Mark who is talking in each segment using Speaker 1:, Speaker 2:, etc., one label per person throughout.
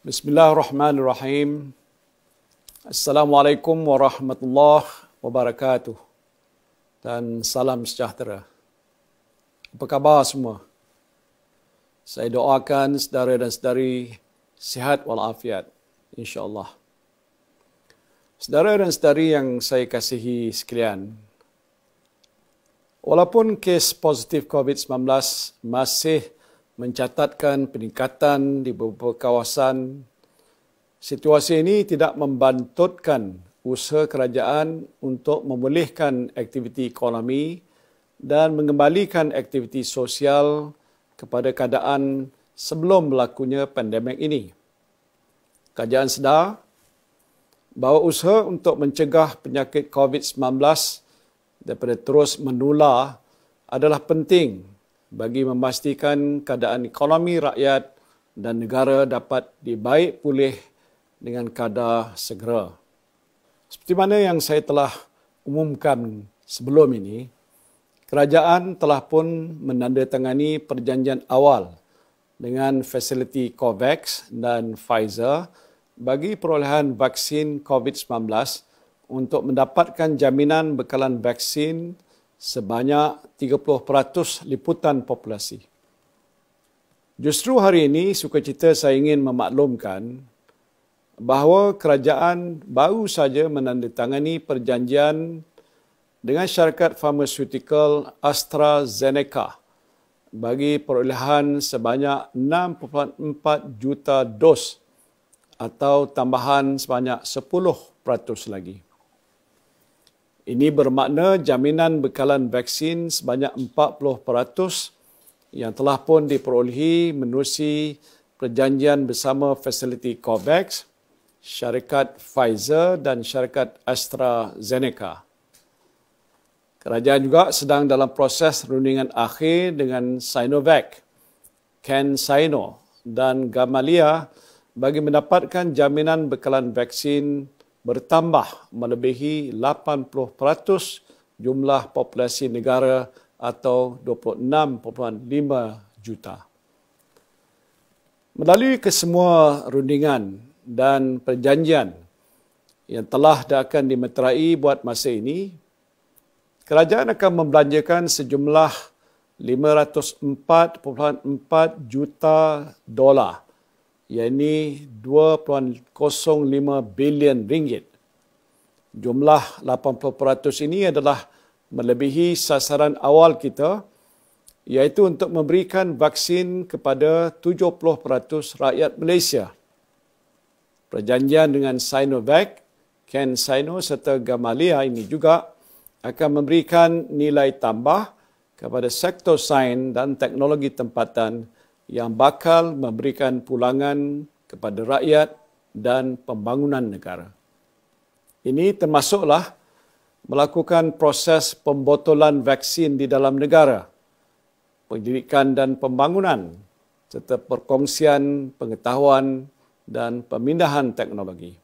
Speaker 1: Bismillahirrahmanirrahim. Assalamualaikum warahmatullahi wabarakatuh. Dan salam sejahtera. Apa khabar semua? Saya doakan saudara dan saudari sihat walafiat, insya-Allah. Saudara dan saudari yang saya kasihi sekalian, walaupun kes positif COVID-19 masih mencatatkan peningkatan di beberapa kawasan, situasi ini tidak membantutkan usaha kerajaan untuk memulihkan aktiviti ekonomi dan mengembalikan aktiviti sosial kepada keadaan sebelum berlakunya pandemik ini. Kerajaan sedar bahawa usaha untuk mencegah penyakit COVID-19 daripada terus menular adalah penting bagi memastikan keadaan ekonomi rakyat dan negara dapat dibaik pulih dengan kadar segera. Seperti mana yang saya telah umumkan sebelum ini, kerajaan telah pun menandatangani perjanjian awal dengan fasiliti COVAX dan Pfizer bagi perolehan vaksin COVID-19 untuk mendapatkan jaminan bekalan vaksin sebanyak 30% liputan populasi. Justru hari ini, sukacita saya ingin memaklumkan bahawa kerajaan baru saja menandatangani perjanjian dengan syarikat farmaseutical AstraZeneca bagi perolehan sebanyak 6.4 juta dos atau tambahan sebanyak 10% lagi. Ini bermakna jaminan bekalan vaksin sebanyak 40% yang telah pun diperolehi menerusi perjanjian bersama fasiliti COVAX, syarikat Pfizer dan syarikat AstraZeneca. Kerajaan juga sedang dalam proses rundingan akhir dengan Sinovac, CanSino dan Gamaleya bagi mendapatkan jaminan bekalan vaksin bertambah melebihi 80% jumlah populasi negara atau 26.5 juta. Melalui kesemua rundingan dan perjanjian yang telah dan akan dimeterai buat masa ini, kerajaan akan membelanjakan sejumlah 504.4 juta dolar, iaitu 2.05 bilion ringgit. Jumlah 80% ini adalah melebihi sasaran awal kita, iaitu untuk memberikan vaksin kepada 70% rakyat Malaysia. Perjanjian dengan Sinovac, CanSino serta Gamaleya ini juga akan memberikan nilai tambah kepada sektor sains dan teknologi tempatan yang bakal memberikan pulangan kepada rakyat dan pembangunan negara. Ini termasuklah melakukan proses pembotolan vaksin di dalam negara, pendidikan dan pembangunan, serta perkongsian pengetahuan dan pemindahan teknologi.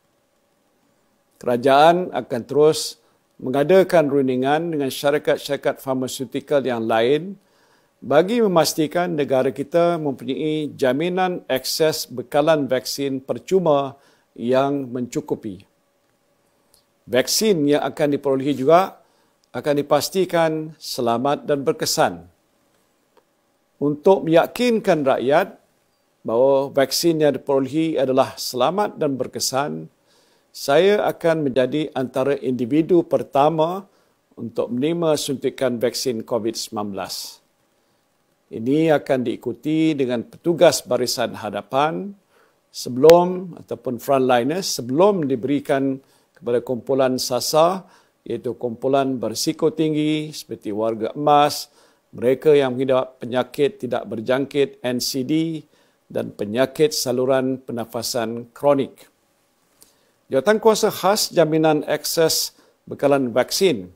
Speaker 1: Kerajaan akan terus mengadakan rundingan dengan syarikat-syarikat farmaseutical yang lain bagi memastikan negara kita mempunyai jaminan akses bekalan vaksin percuma yang mencukupi. Vaksin yang akan diperolehi juga akan dipastikan selamat dan berkesan. Untuk meyakinkan rakyat bahawa vaksin yang diperolehi adalah selamat dan berkesan, saya akan menjadi antara individu pertama untuk menerima suntikan vaksin COVID-19. Ini akan diikuti dengan petugas barisan hadapan sebelum ataupun frontliners sebelum diberikan kepada kumpulan sasar, iaitu kumpulan berisiko tinggi seperti warga emas, mereka yang mengidap penyakit tidak berjangkit NCD dan penyakit saluran pernafasan kronik. Jawatankuasa khas jaminan akses bekalan vaksin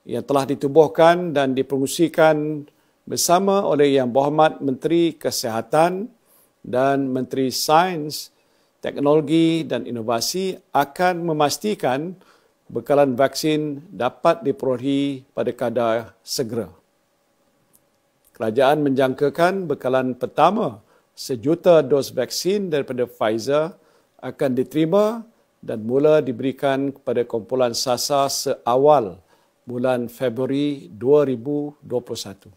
Speaker 1: yang telah ditubuhkan dan dipromosikan bersama oleh Yang Berhormat Menteri Kesihatan dan Menteri Sains, Teknologi dan Inovasi akan memastikan bekalan vaksin dapat diperolehi pada kadar segera. Kerajaan menjangkakan bekalan pertama 1 juta dos vaksin daripada Pfizer akan diterima dan mula diberikan kepada kumpulan SASA seawal bulan Februari 2021.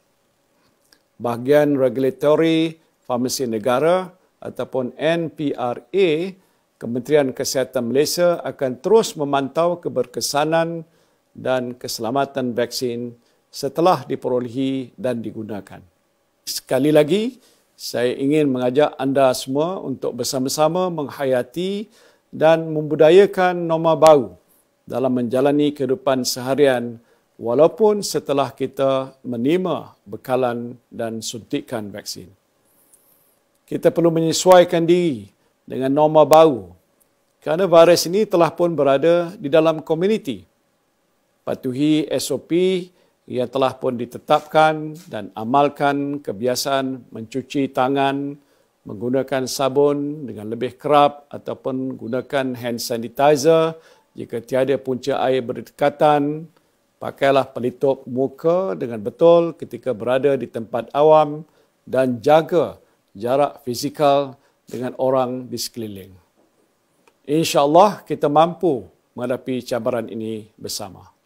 Speaker 1: Bahagian Regulatory Farmasi Negara ataupun NPRA, Kementerian Kesihatan Malaysia akan terus memantau keberkesanan dan keselamatan vaksin setelah diperolehi dan digunakan. Sekali lagi, saya ingin mengajak anda semua untuk bersama-sama menghayati dan membudayakan norma baru dalam menjalani kehidupan seharian walaupun setelah kita menerima bekalan dan suntikan vaksin. Kita perlu menyesuaikan diri dengan norma baru kerana virus ini telah pun berada di dalam komuniti. Patuhi SOP yang telah pun ditetapkan dan amalkan kebiasaan mencuci tangan, menggunakan sabun dengan lebih kerap ataupun gunakan hand sanitizer jika tiada punca air berdekatan. Pakailah pelitup muka dengan betul ketika berada di tempat awam dan jaga jarak fizikal dengan orang di sekeliling. InsyaAllah kita mampu menghadapi cabaran ini bersama.